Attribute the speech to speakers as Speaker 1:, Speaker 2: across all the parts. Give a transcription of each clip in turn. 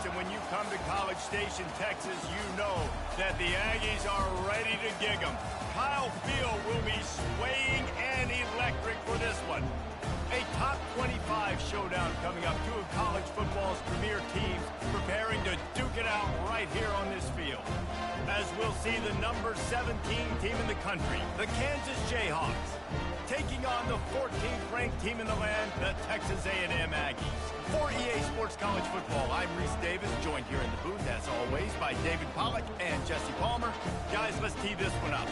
Speaker 1: and when you come to College Station, Texas, you know that the Aggies are ready to gig 'em. Kyle Field will be swaying and electric for this one. A top 25 showdown coming up. Two of college football's premier teams preparing to duke it out right here on this field. As we'll see the number 17 team in the country, the Kansas Jayhawks, taking on the 14th ranked team in the land, the Texas A&M Aggies. For EA Sports College Football, I'm Reese Davis, joined here in the booth, as always, by David Pollack and Jesse Palmer. Guys, let's tee this one up.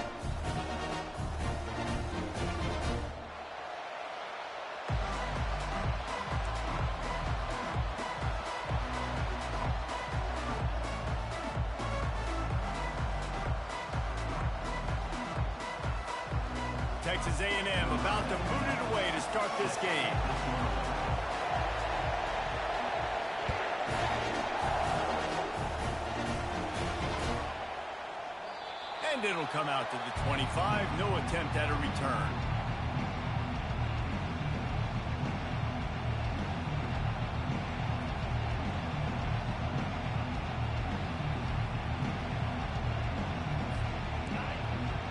Speaker 1: Texas A&M about to boot it away to start this game. And it'll come out to the 25. No attempt at a return.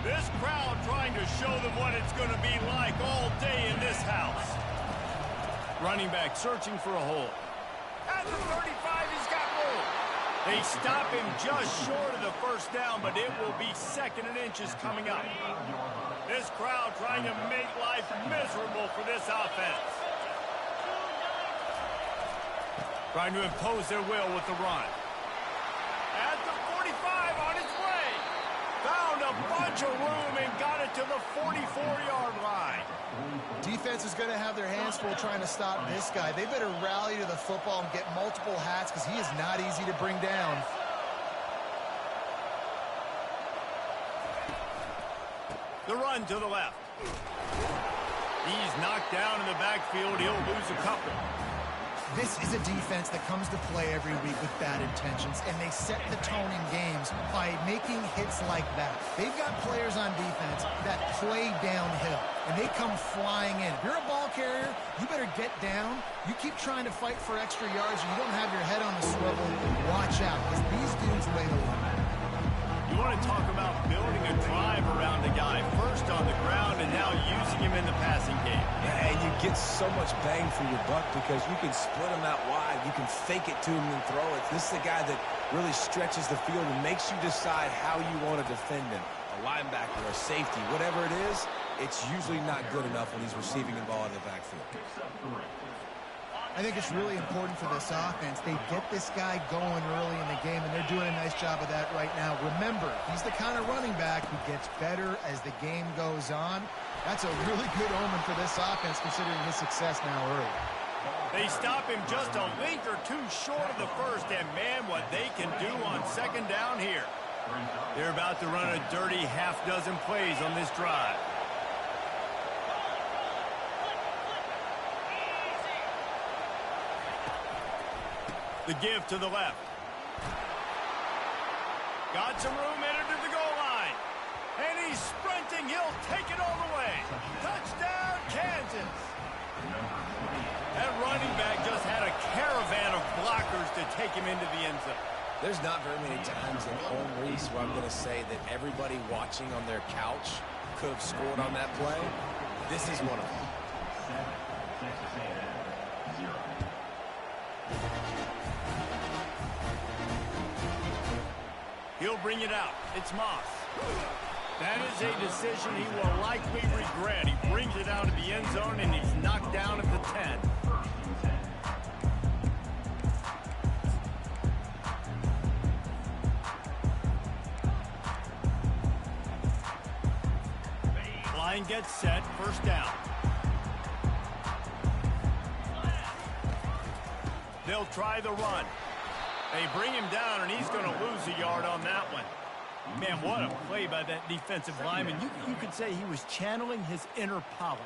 Speaker 1: This crowd trying to show them what it's going to be like all day in this house. Running back searching for a hole. At the 35, he's got room. They stop him just short of the first down, but it will be second and inches coming up. This crowd trying to make life miserable for this offense. Trying to impose their will with the run. At the 45, on its way. Found a bunch of room and got it to the 44-yard line.
Speaker 2: Defense is going to have their hands full trying to stop this guy. They better rally to the football and get multiple hats because he is not easy to bring down.
Speaker 1: The run to the left. He's knocked down in the backfield. He'll lose a couple.
Speaker 2: This is a defense that comes to play every week with bad intentions, and they set the tone in games by making hits like that. They've got players on defense that play downhill, and they come flying in. If you're a ball carrier, you better get down. You keep trying to fight for extra yards, and you don't have your head on the swivel. Watch out, because these dudes lay the line.
Speaker 1: You want to talk about building a drive around a guy, first on the ground and now using him in the passing game.
Speaker 3: Yeah, and you get so much bang for your buck because you can split him out wide. You can fake it to him and throw it. This is a guy that really stretches the field and makes you decide how you want to defend him. A linebacker, a safety, whatever it is, it's usually not good enough when he's receiving the ball in the backfield.
Speaker 2: I think it's really important for this offense. They get this guy going early in the game, and they're doing a nice job of that right now. Remember, he's the kind of running back who gets better as the game goes on. That's a really good omen for this offense, considering his success now early.
Speaker 1: They stop him just a length or two short of the first, and man, what they can do on second down here. They're about to run a dirty half-dozen plays on this drive. The give to the left. Got some room, entered to the goal line. And he's sprinting. He'll take it all the way. Touchdown, Kansas. That running back just had a caravan of blockers to take him into the end zone.
Speaker 3: There's not very many times in home, Reese, where I'm going to say that everybody watching on their couch could have scored on that play. This is one of them.
Speaker 1: He'll bring it out. It's Moss. That is a decision he will likely regret. He brings it out of the end zone, and he's knocked down at the 10. Line gets set. First down. They'll try the run. They bring him down, and he's going to lose a yard on that one. Man, what a play by that defensive lineman. You could say he was channeling his inner Pollack.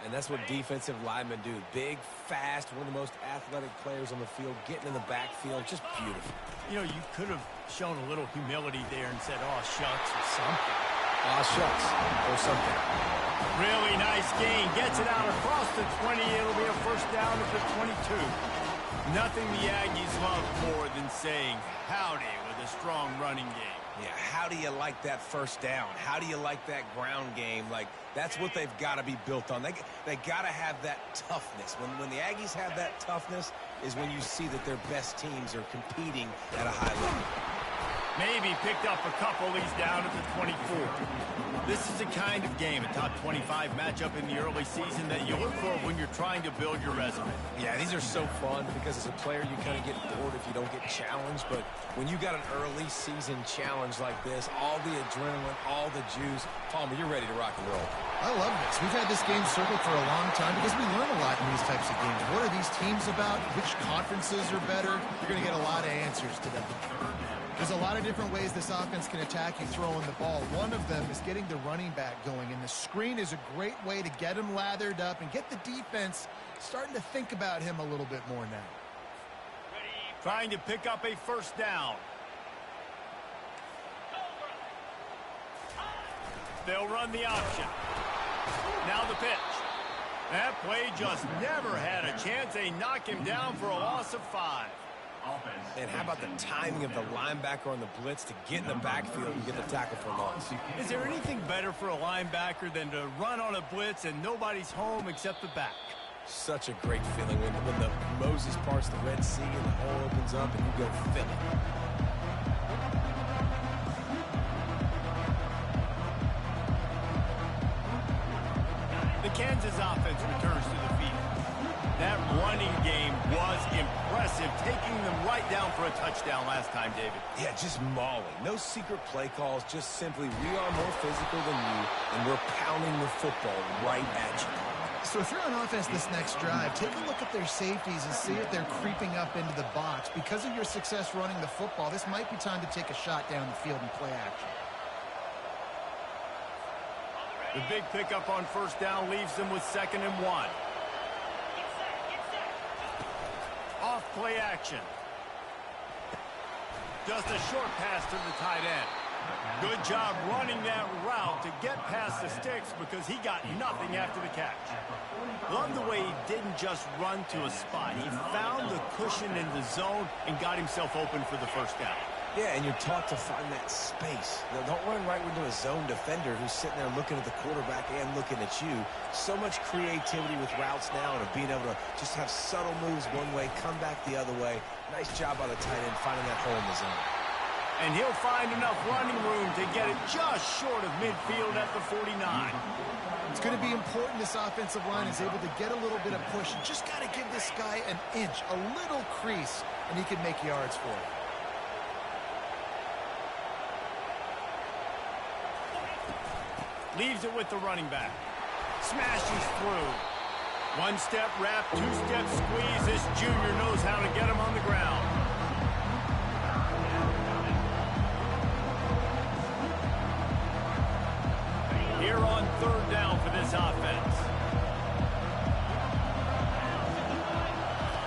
Speaker 3: And that's what defensive linemen do. Big, fast, one of the most athletic players on the field, getting in the backfield, just beautiful.
Speaker 1: You know, you could have shown a little humility there and said, oh, shucks, or something.
Speaker 3: Aw, shucks, or something.
Speaker 1: Really nice gain. Gets it out across the 20. It'll be a first down at the 22. Nothing the Aggies love more than saying howdy with a strong running game.
Speaker 3: Yeah, how do you like that first down? How do you like that ground game? Like, that's what they've got to be built on. They got to have that toughness. When the Aggies have that toughness is when you see that their best teams are competing at a high level.
Speaker 1: Maybe picked up a couple. He's down at the 24. This is the kind of game, a top 25 matchup in the early season that you look for when you're trying to build your resume.
Speaker 3: Yeah, these are so fun because as a player you kind of get bored if you don't get challenged. But when you got an early season challenge like this, all the adrenaline, all the juice, Palmer, you're ready to rock and roll.
Speaker 2: I love this. We've had this game circled for a long time because we learn a lot in these types of games. What are these teams about? Which conferences are better? You're going to get a lot of answers today. There's a lot of different ways this offense can attack you throwing the ball. One of them is getting the running back going, and the screen is a great way to get him lathered up and get the defense starting to think about him a little bit more now.
Speaker 1: Trying to pick up a first down. They'll run the option. Now the pitch. That play just never had a chance. They knock him down for a loss of 5.
Speaker 3: And how about the timing of the linebacker on the blitz to get in the backfield and get the tackle for loss?
Speaker 1: Is there anything better for a linebacker than to run on a blitz and nobody's home except the back?
Speaker 3: Such a great feeling when the Moses parts the Red Sea and the hole opens up and you go fill it.
Speaker 1: The Kansas offense returns to the field. That running game was impressive, taking them right down for a touchdown last time, David.
Speaker 3: Yeah, just mauling. No secret play calls, just simply we are more physical than you, and we're pounding the football right at you.
Speaker 2: So if you're on offense this next drive, take a look at their safeties and see if they're creeping up into the box. Because of your success running the football, this might be time to take a shot down the field and play action.
Speaker 1: The big pickup on first down leaves them with 2nd and 1. Off play action. Just a short pass to the tight end. Good job running that route to get past the sticks because he got nothing after the catch. Love the way he didn't just run to a spot. He found the cushion in the zone and got himself open for the first down.
Speaker 3: Yeah, and you're taught to find that space. Don't run right into a zone defender who's sitting there looking at the quarterback and looking at you. So much creativity with routes now and of being able to just have subtle moves one way, come back the other way. Nice job by the tight end finding that hole in the zone.
Speaker 1: And he'll find enough running room to get it just short of midfield at the 49.
Speaker 2: It's going to be important this offensive line is able to get a little bit of push. You just got to give this guy an inch, a little crease, and he can make yards for it.
Speaker 1: Leaves it with the running back. Smashes through. One-step wrap, two-step squeeze. This junior knows how to get him on the ground. Here on 3rd down for this offense.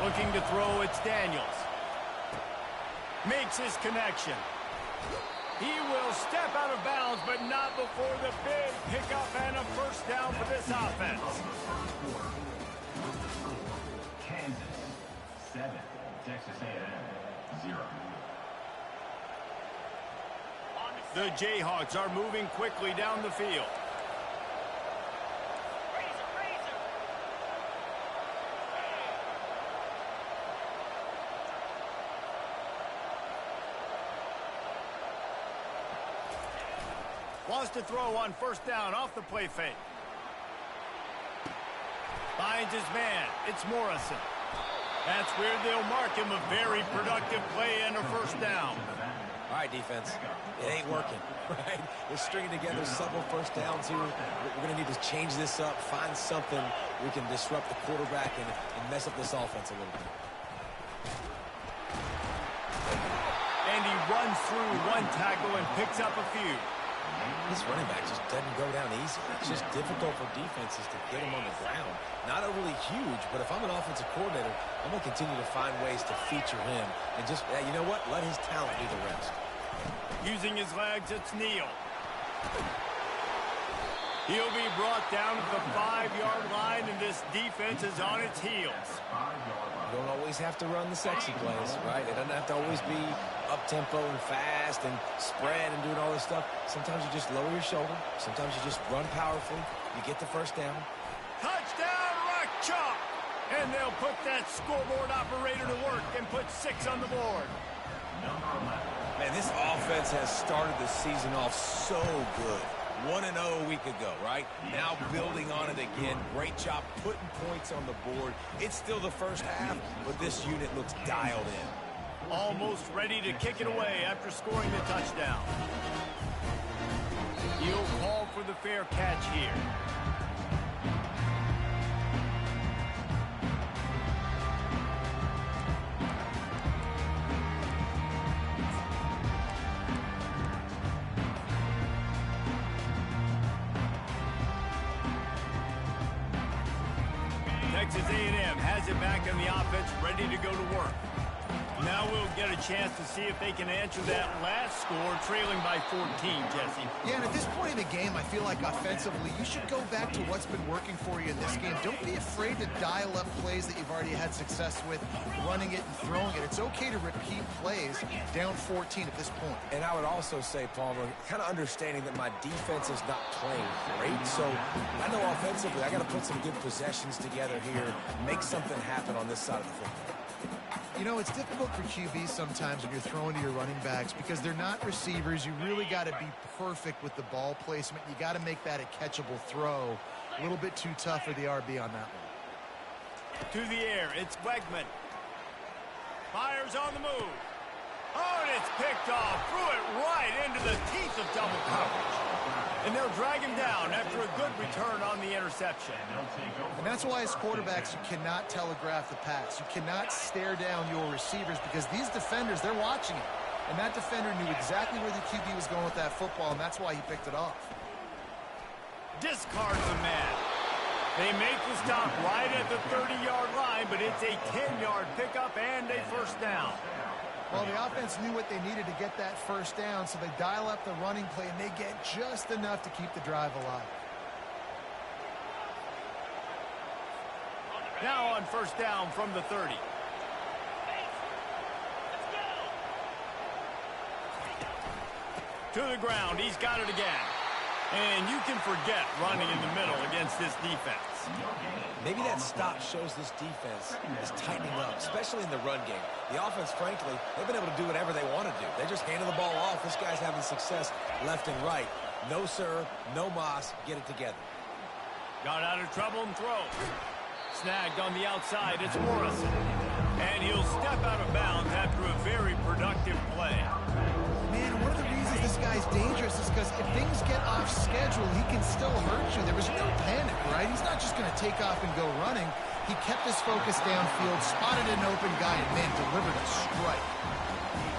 Speaker 1: Looking to throw, it's Daniels. Makes his connection. He will step out of bounds, but not before the big pickup and a first down for this offense.
Speaker 4: Kansas 7, Texas A&M 0.
Speaker 1: The Jayhawks are moving quickly down the field. Wants to throw on first down off the play fake. Finds his man. It's Morrison. That's where they'll mark him. A very productive play and a first down.
Speaker 3: All right, defense. It ain't working, right? They're stringing together several first downs here. We're going to need to change this up, find something we can disrupt the quarterback and mess up this offense a little bit.
Speaker 1: And he runs through one tackle and picks up a few.
Speaker 3: This running back just doesn't go down easy. It's just difficult for defenses to get him on the ground. Not overly huge, but if I'm an offensive coordinator, I'm going to continue to find ways to feature him. And just, you know what? Let his talent do the rest.
Speaker 1: Using his legs, it's Neal. He'll be brought down at the 5-yard line, and this defense is on its heels.
Speaker 3: You don't always have to run the sexy plays, right? It doesn't have to always be up-tempo and fast and spread and doing all this stuff. Sometimes you just lower your shoulder. Sometimes you just run powerfully. You get the first down.
Speaker 1: Touchdown, Rock Chalk! And they'll put that scoreboard operator to work and put 6 on the board.
Speaker 3: Man, this offense has started the season off so good. 1-0 a week ago, right? Now building on it again. Great job putting points on the board. It's still the first half, but this unit looks dialed in.
Speaker 1: Almost ready to kick it away after scoring the touchdown. He'll call for the fair catch here. Texas A&M has it back on the offense, ready to go to work. Now we'll get a chance to see if they can answer that last score, trailing by 14, Jesse.
Speaker 2: Yeah, and at this point in the game, I feel like offensively, you should go back to what's been working for you in this game. Don't be afraid to dial up plays that you've already had success with, running it and throwing it. It's okay to repeat plays down 14 at this point.
Speaker 3: And I would also say, Palmer, kind of understanding that my defense is not playing great. So I know offensively, I got to put some good possessions together here, make something happen on this side of the football.
Speaker 2: You know, it's difficult for QBs sometimes when you're throwing to your running backs because they're not receivers. You really got to be perfect with the ball placement. You got to make that a catchable throw. A little bit too tough for the RB on that one.
Speaker 1: To the air, it's Wegman. Fires on the move. Oh, and it's picked off. Threw it right into the teeth of double coverage. And they'll drag him down after a good return on the interception.
Speaker 2: And that's why as quarterbacks, you cannot telegraph the pass. You cannot stare down your receivers because these defenders, they're watching it. And that defender knew exactly where the QB was going with that football, and that's why he picked it off.
Speaker 1: Discards the man. They make the stop right at the 30-yard line, but it's a 10-yard pickup and a first down.
Speaker 2: Well, the offense knew what they needed to get that first down, so they dial up the running play, and they get just enough to keep the drive alive.
Speaker 1: Now on first down from the 30. To the ground, he's got it again. And you can forget running in the middle against this defense.
Speaker 3: Maybe that stop shows this defense is tightening up, especially in the run game. The offense, frankly, they've been able to do whatever they want to do. They just handle the ball off. This guy's having success left and right. No, sir. No mas. Get it together.
Speaker 1: Got out of trouble and throw. Snagged on the outside. It's Morrison. And he'll step out of bounds after a very productive play.
Speaker 2: Man, one of the reasons this guy's dangerous is because if things get off schedule, he can still hurt you. There was no panic, right? He's not just going to take off and go running. He kept his focus downfield, spotted an open guy, and, man, delivered a strike.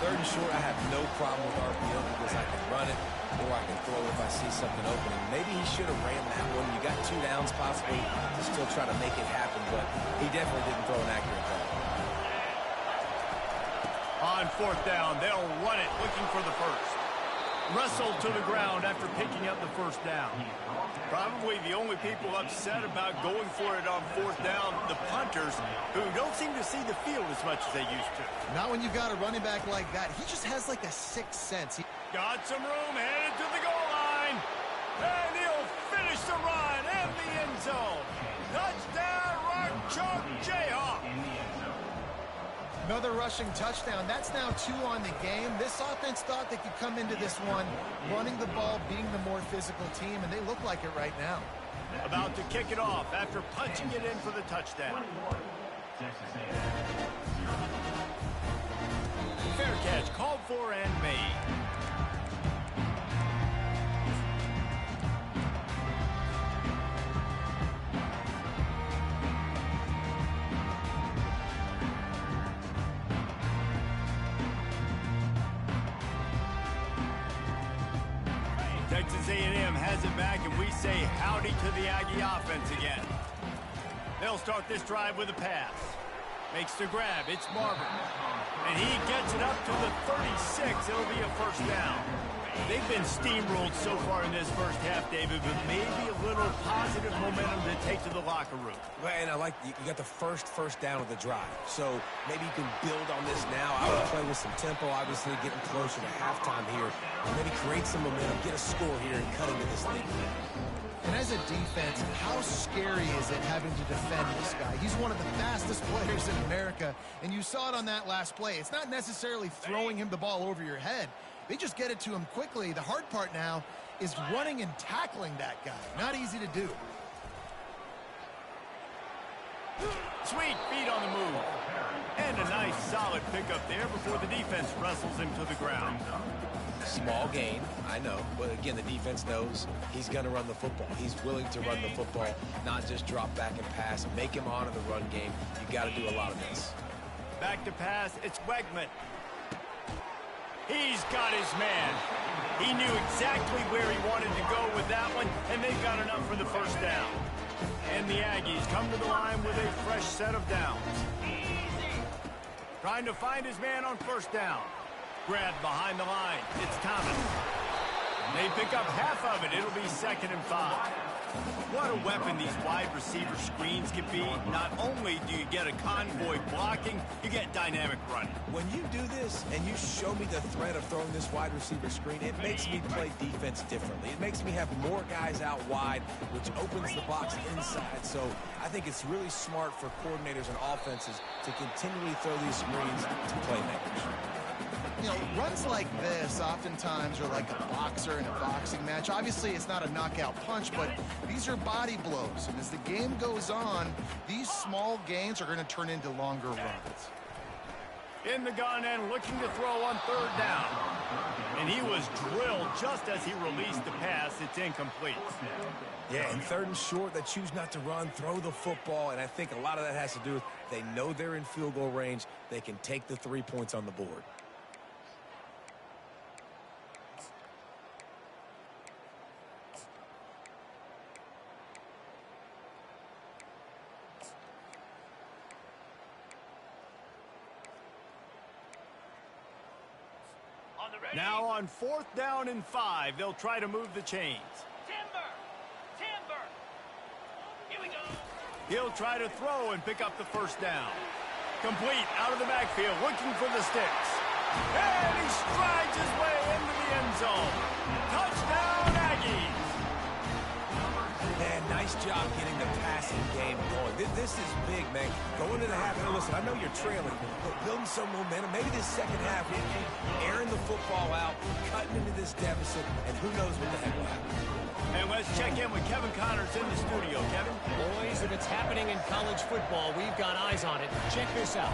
Speaker 3: Third and short, I have no problem with RPO because I can run it or I can throw it if I see something opening. Maybe he should have ran that one. You got 2 downs possibly to still try to make it happen, but he definitely didn't throw an accurate ball.
Speaker 1: On fourth down, they'll run it, looking for the first. Wrestled to the ground after picking up the first down. Probably the only people upset about going for it on fourth down, the punters, who don't seem to see the field as much as they used to.
Speaker 2: Not when you've got a running back like that. He just has like a sixth sense.
Speaker 1: Got some room, headed to the goal line. And he'll finish the run in the end zone. Touchdown, Rock Chalk Jayhawk.
Speaker 2: Another rushing touchdown. That's now 2 on the game. This offense thought they could come into this one running the ball, being the more physical team, and they look like it right now.
Speaker 1: About to kick it off after punching it in for the touchdown. Fair catch called for and made. Texas A&M has it back, and we say howdy to the Aggie offense again. They'll start this drive with a pass. Makes the grab. It's Barber. And he gets it up to the 36. It'll be a first down. They They've been steamrolled so far in this first half, David, but maybe a little positive momentum to take to the locker room.
Speaker 3: Well, and I like you got the first down of the drive. So maybe you can build on this now. I would play with some tempo, obviously getting closer to halftime here. And maybe create some momentum, get a score here, and cut into this thing.
Speaker 2: And as a defense, how scary is it having to defend this guy? He's one of the fastest players in America, and you saw it on that last play. It's not necessarily throwing him the ball over your head. They just get it to him quickly. The hard part now is running and tackling that guy. Not easy to do.
Speaker 1: Sweet feet on the move. And a nice solid pickup there before the defense wrestles him to the ground.
Speaker 3: Small gain, I know, but again, the defense knows he's going to run the football. He's willing to run the football, not just drop back and pass, make him honor the run game. You got to do a lot of this.
Speaker 1: Back to pass, it's Wegman. He's got his man. He knew exactly where he wanted to go with that one, and they've got enough for the first down. And the Aggies come to the line with a fresh set of downs. Trying to find his man on first down. Grabbed behind the line. It's Thomas. They pick up half of it. It'll be 2nd and 5. What a weapon these wide receiver screens can be. Not only do you get a convoy blocking, you get dynamic running.
Speaker 3: When you do this and you show me the threat of throwing this wide receiver screen, it makes me play defense differently. It makes me have more guys out wide, which opens the box inside. So I think it's really smart for coordinators and offenses to continually throw these screens to playmakers.
Speaker 2: You know, runs like this oftentimes are like a boxer in a boxing match. Obviously, it's not a knockout punch, but these are body blows. And as the game goes on, these small gains are going to turn into longer runs.
Speaker 1: In the gun and looking to throw on 3rd down. And he was drilled just as he released the pass. It's incomplete.
Speaker 3: Yeah, and 3rd and short, they choose not to run, throw the football, and I think a lot of that has to do with they know they're in field goal range. They can take the 3 points on the board.
Speaker 1: Now on 4th down and 5, they'll try to move the chains.
Speaker 5: Timber! Here we go.
Speaker 1: He'll try to throw and pick up the first down. Complete out of the backfield, looking for the sticks. And he strides his way into the end zone. Touchdown, Aggies!
Speaker 3: Man, nice job getting the passing game going. This is big, man. Going to the half. Now, listen, I know you're trailing, but building some momentum. Maybe this second half, airing the football out, cutting into this deficit, and who knows what the heck will happen.
Speaker 1: And let's check in with Kevin Connors in the studio. Kevin?
Speaker 6: Boys, if it's happening in college football, we've got eyes on it. Check this out.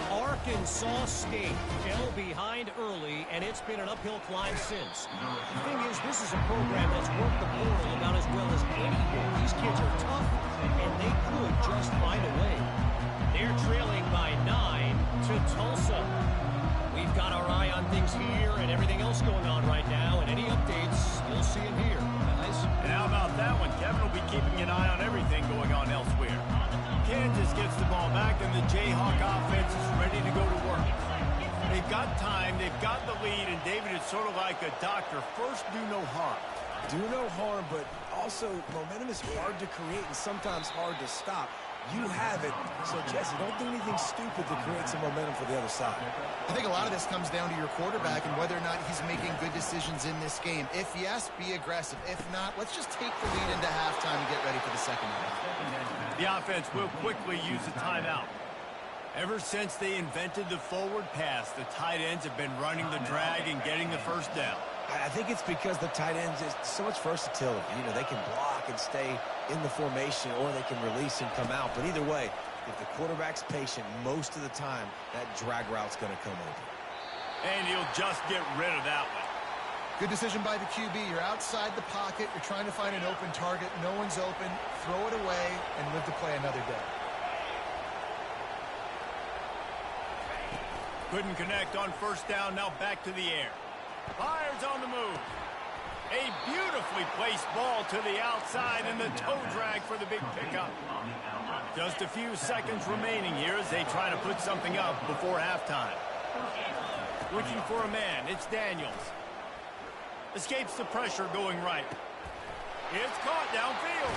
Speaker 6: Arkansas State fell behind early, and it's been an uphill climb since. The thing is, this is a program that's worked the portal about as well as anyone. These kids are tough, and they could just find a way. They're trailing by 9 to Tulsa. We've got our eye on things here and everything else going on right now, and any updates, you'll see it here.
Speaker 1: And how about that one? Kevin will be keeping an eye on everything going on elsewhere. Kansas gets the ball back, and the Jayhawk offense is ready to go to work. They've got time, they've got the lead, and David, it's sort of like a doctor. First, do no harm.
Speaker 3: Do no harm, but also momentum is hard to create and sometimes hard to stop. You have it, so Jesse, don't do anything stupid to create some momentum for the other side.
Speaker 2: I think a lot of this comes down to your quarterback and whether or not he's making good decisions in this game. If yes, be aggressive. If not, let's just take the lead into halftime and get ready for the second half.
Speaker 1: The offense will quickly use a timeout. Ever since they invented the forward pass, the tight ends have been running the drag and getting the first down.
Speaker 3: I think it's because the tight ends is so much versatility. You know, they can block and stay in the formation, or they can release and come out. But either way, if the quarterback's patient, most of the time, that drag route's going to come open.
Speaker 1: And he'll just get rid of that one.
Speaker 2: Good decision by the QB. You're outside the pocket. You're trying to find an open target. No one's open. Throw it away and live to play another day.
Speaker 1: Couldn't connect on first down. Now back to the air. Fires on the move. A beautifully placed ball to the outside, and the toe drag for the big pickup. Just a few seconds remaining here as they try to put something up before halftime. Looking for a man. It's Daniels. Escapes the pressure going right. It's caught downfield.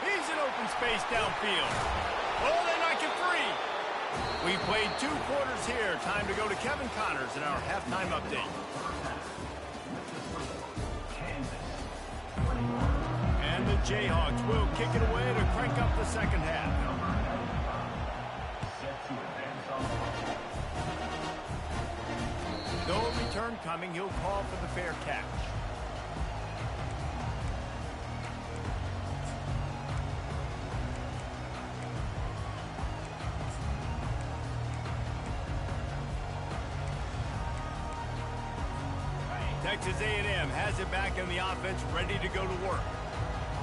Speaker 1: He's in open space downfield. Oh, they knock it free. We played 2 quarters here. Time to go to Kevin Connors in our halftime update. And the Jayhawks will kick it away to crank up the second half. No return coming. He'll call for the fair catch. Texas A&M has it back in the offense, ready to go to work.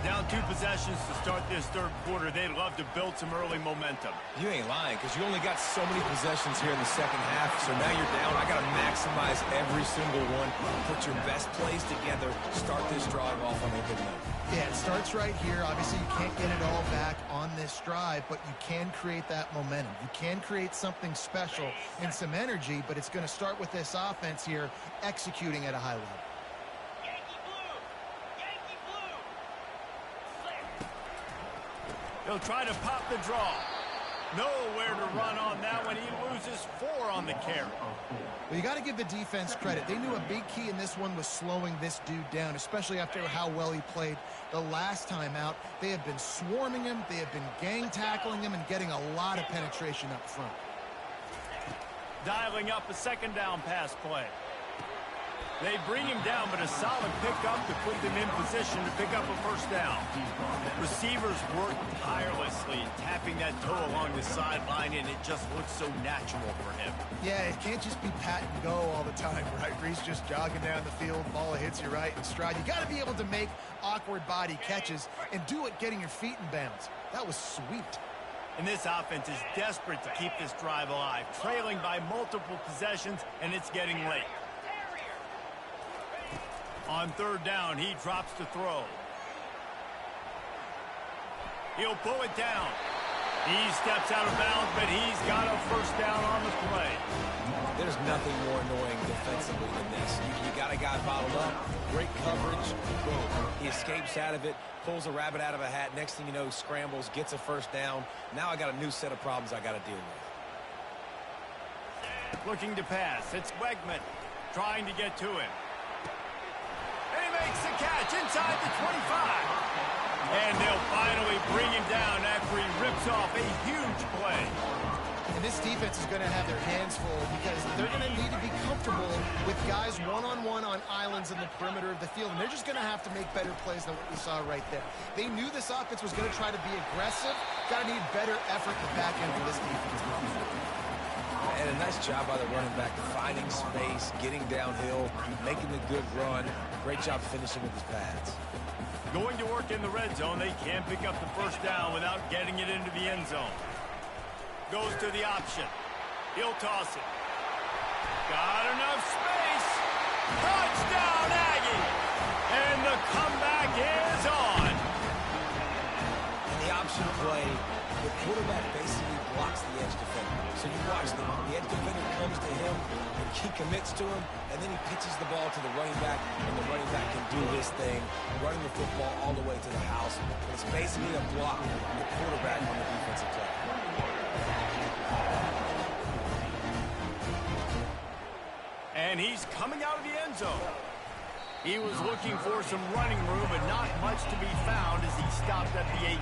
Speaker 1: Down 2 possessions to start this third quarter. They'd love to build some early momentum.
Speaker 3: You ain't lying, because you only got so many possessions here in the second half, so now you're down. I got to maximize every single one. Put your best plays together. Start this drive off on a good note.
Speaker 2: Yeah, it starts right here. Obviously, you can't get it all back on this drive, but you can create that momentum. You can create something special and some energy, but it's going to start with this offense here executing at a high level.
Speaker 1: He'll try to pop the draw. Nowhere to run on that one. He loses 4 on the carry.
Speaker 2: Well, you got to give the defense credit. They knew a big key in this one was slowing this dude down, especially after how well he played the last time out. They have been swarming him. They have been gang tackling him and getting a lot of penetration up front.
Speaker 1: Dialing up a second down pass play. They bring him down, but a solid pickup to put them in position to pick up a first down. Receivers work tirelessly, tapping that toe along the sideline, and it just looks so natural for him.
Speaker 2: Yeah, it can't just be pat and go all the time, right? Where he's just jogging down the field, ball hits you right in stride. You got to be able to make awkward body catches and do it getting your feet in bounds. That was sweet.
Speaker 1: And this offense is desperate to keep this drive alive, trailing by multiple possessions, and it's getting late. On third down, he drops to throw. He'll pull it down. He steps out of bounds, but he's got a first down on the play.
Speaker 3: There's nothing more annoying defensively than this. You got a guy bottled up, great coverage, boom. He escapes out of it, pulls a rabbit out of a hat. Next thing you know, scrambles, gets a first down. Now I got a new set of problems I got to deal with.
Speaker 1: Looking to pass. It's Wegman trying to get to him. And he makes the catch inside the 25. And they'll finally bring him down after he rips off a huge play.
Speaker 2: And this defense is going to have their hands full because they're going to need to be comfortable with guys one-on-one on islands in the perimeter of the field. And they're just going to have to make better plays than what we saw right there. They knew this offense was going to try to be aggressive. Got to need better effort in the back end for this defense.
Speaker 3: And a nice job by the running back, finding space, getting downhill, making the good run. Great job finishing with his pads.
Speaker 1: Going to work in the red zone, they can't pick up the first down without getting it into the end zone. Goes to the option. He'll toss it. Got enough space. Touchdown, Aggie! And the comeback is on.
Speaker 3: In the option play, the quarterback basically blocks the edge defender. So you watch the edge defender comes to him, and he commits to him, and then he pitches the ball to the running back, and the running back can do his thing, running the football all the way to the house. It's basically a block on the quarterback on the defensive play.
Speaker 1: And he's coming out of the end zone. He was looking for some running room, but not much to be found as he stopped at the 18.